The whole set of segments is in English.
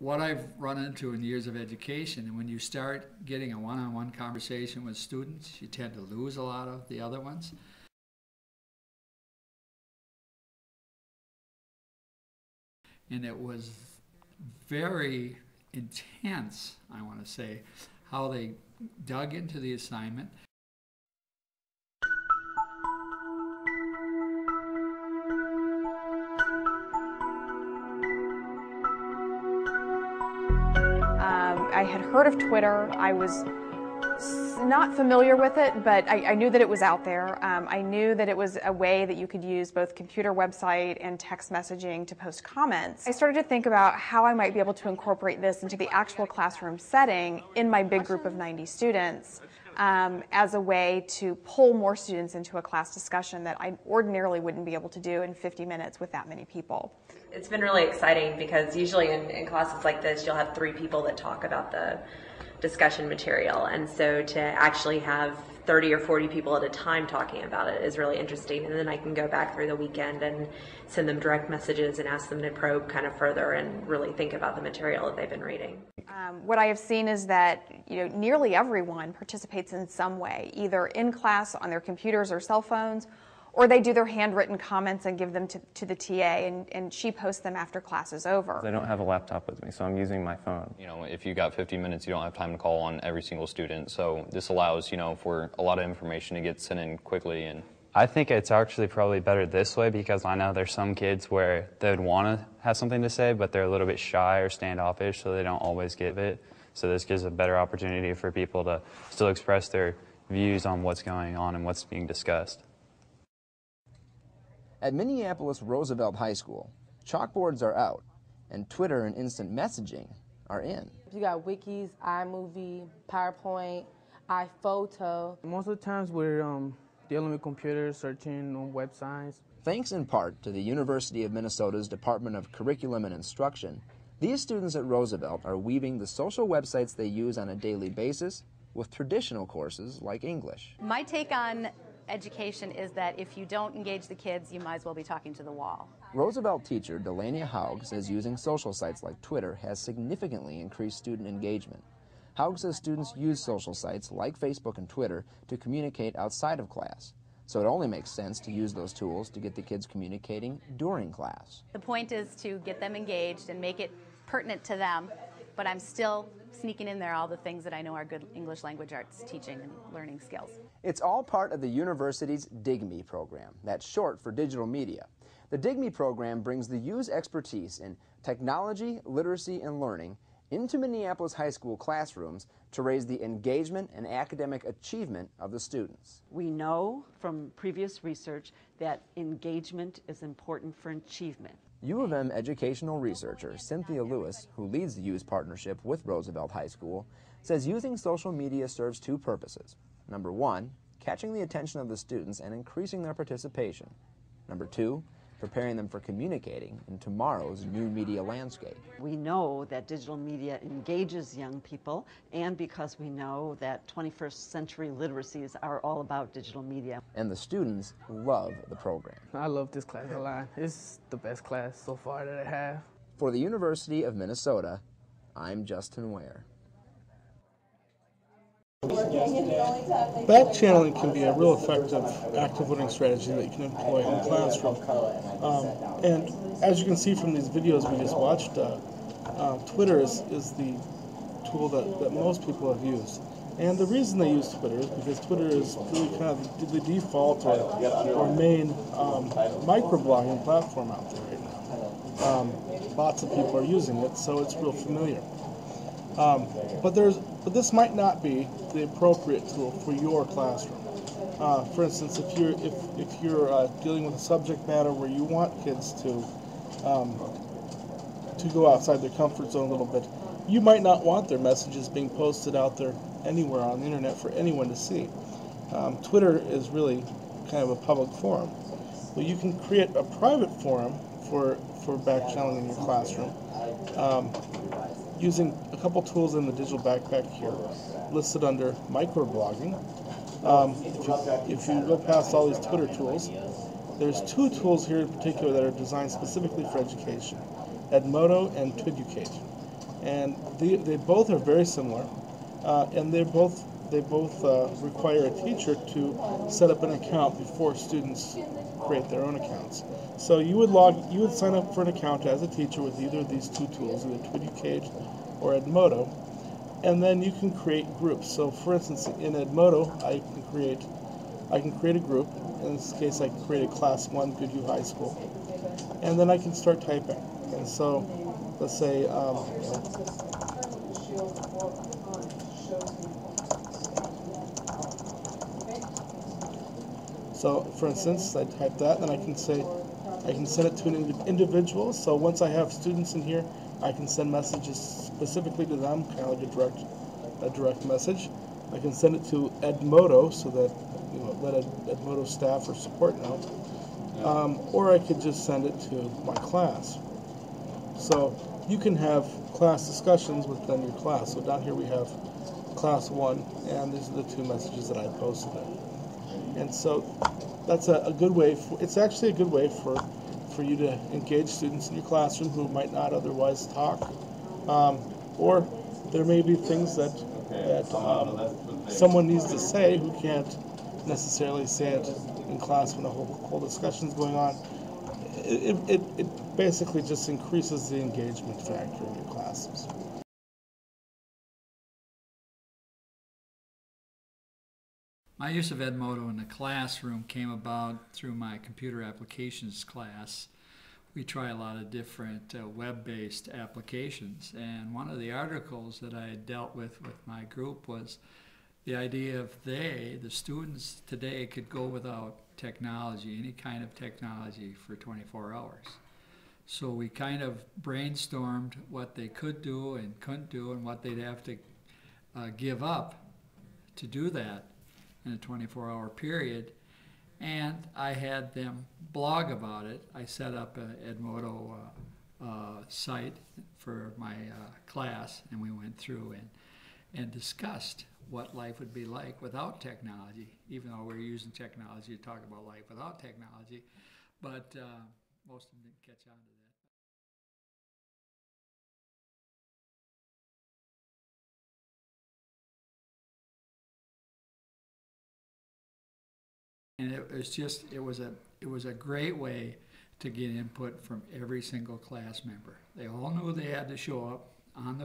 what I've run into in years of education, and when you start getting a one-on-one conversation with students, you tend to lose a lot of the other ones. And it was very intense, I want to say, how they dug into the assignment. I had heard of Twitter. I was not familiar with it, but I knew that it was out there. I knew that it was a way that you could use both computer website and text messaging to post comments. I started to think about how I might be able to incorporate this into the actual classroom setting in my big group of 90 students as a way to pull more students into a class discussion that I ordinarily wouldn't be able to do in 50 minutes with that many people. It's been really exciting because usually in classes like this you'll have 3 people that talk about the discussion material, and so to actually have 30 or 40 people at a time talking about it is really interesting, and then I can go back through the weekend and send them direct messages and ask them to probe kind of further and really think about the material that they've been reading. What I have seen is that nearly everyone participates in some way, either in class on their computers or cell phones, or they do their handwritten comments and give them to the TA, and she posts them after class is over. I don't have a laptop with me, so I'm using my phone. If you got 50 minutes, you don't have time to call on every single student. So this allows, for a lot of information to get sent in quickly. And I think it's actually probably better this way because I know there's some kids where they would want to have something to say, but they're a little bit shy or standoffish, so they don't always give it. So this gives a better opportunity for people to still express their views on what's going on and what's being discussed. At Minneapolis Roosevelt High School, chalkboards are out, and Twitter and instant messaging are in. You got wikis, iMovie, PowerPoint, iPhoto. Most of the times we're dealing with computers, searching on websites. Thanks in part to the University of Minnesota's Department of Curriculum and Instruction, these students at Roosevelt are weaving the social websites they use on a daily basis with traditional courses like English. My take on education is that if you don't engage the kids, you might as well be talking to the wall. Roosevelt teacher Delania Haug says using social sites like Twitter has significantly increased student engagement. Haug says students use social sites like Facebook and Twitter to communicate outside of class, so it only makes sense to use those tools to get the kids communicating during class. The point is to get them engaged and make it pertinent to them, but I'm still sneaking in there all the things that I know are good English language arts teaching and learning skills. It's all part of the university's DIGME program. That's short for digital media. The DIGME program brings the U's expertise in technology, literacy, and learning into Minneapolis high school classrooms to raise the engagement and academic achievement of the students. We know from previous research that engagement is important for achievement. U of M educational researcher Cynthia Lewis, who leads the U's partnership with Roosevelt High School, says using social media serves 2 purposes. Number 1, catching the attention of the students and increasing their participation. Number 2, preparing them for communicating in tomorrow's new media landscape. We know that digital media engages young people, and because we know that 21st century literacies are all about digital media. And the students love the program. I love this class a lot. It's the best class so far that I have. For the University of Minnesota, I'm Justin Ware. Backchanneling can be a real effective active learning strategy that you can employ in the classroom. And as you can see from these videos we just watched, Twitter is the tool that most people have used. And the reason they use Twitter is because Twitter is really kind of the default or main microblogging platform out there right now. Lots of people are using it, so it's real familiar. But this might not be the appropriate tool for your classroom. For instance, if you're dealing with a subject matter where you want kids to go outside their comfort zone a little bit, you might not want their messages being posted out there anywhere on the internet for anyone to see. Twitter is really kind of a public forum. Well, you can create a private forum for backchanneling in your classroom using a couple tools in the digital backpack here, listed under microblogging. If you go past all these Twitter tools, there's 2 tools here in particular that are designed specifically for education, Edmodo and Tweducate. and they both are very similar, and they both require a teacher to set up an account before students create their own accounts. So you would sign up for an account as a teacher with either of these two tools, either Tweeducate or Edmodo, and then you can create groups. So for instance, in Edmodo, I can create a group. In this case, I can create a Class 1 Goodhue High School, and then I can start typing. And so, let's say, so for instance, I type that, and I can send it to an individual. So once I have students in here, I can send messages specifically to them, kind of like a direct message. I can send it to Edmodo so that let Edmodo staff or support know, or I could just send it to my class. So you can have class discussions within your class. So down here we have Class 1, and these are the two messages that I posted there. And so that's a good way. It's actually a good way for you to engage students in your classroom who might not otherwise talk, or there may be things that someone needs to say who can't necessarily say it in class when a whole discussion is going on. It basically just increases the engagement factor in your classes. My use of Edmodo in the classroom came about through my computer applications class. We try a lot of different web-based applications, and one of the articles that I had dealt with my group was the idea of the students today could go without technology, any kind of technology, for 24 hours. So we kind of brainstormed what they could do and couldn't do and what they'd have to give up to do that in a 24-hour period. And I had them blog about it. I set up an Edmodo site for my class, and we went through and discussed what life would be like without technology, even though we're using technology to talk about life without technology. But most of them didn't catch on to that. And it was a great way to get input from every single class member. They all knew they had to show up on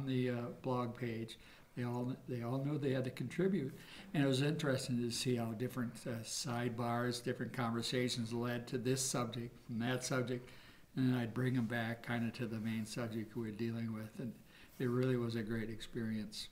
the blog page. They all knew they had to contribute, and it was interesting to see how different sidebars, different conversations led to this subject from that subject, and then I'd bring them back kind of to the main subject we were dealing with, and it really was a great experience.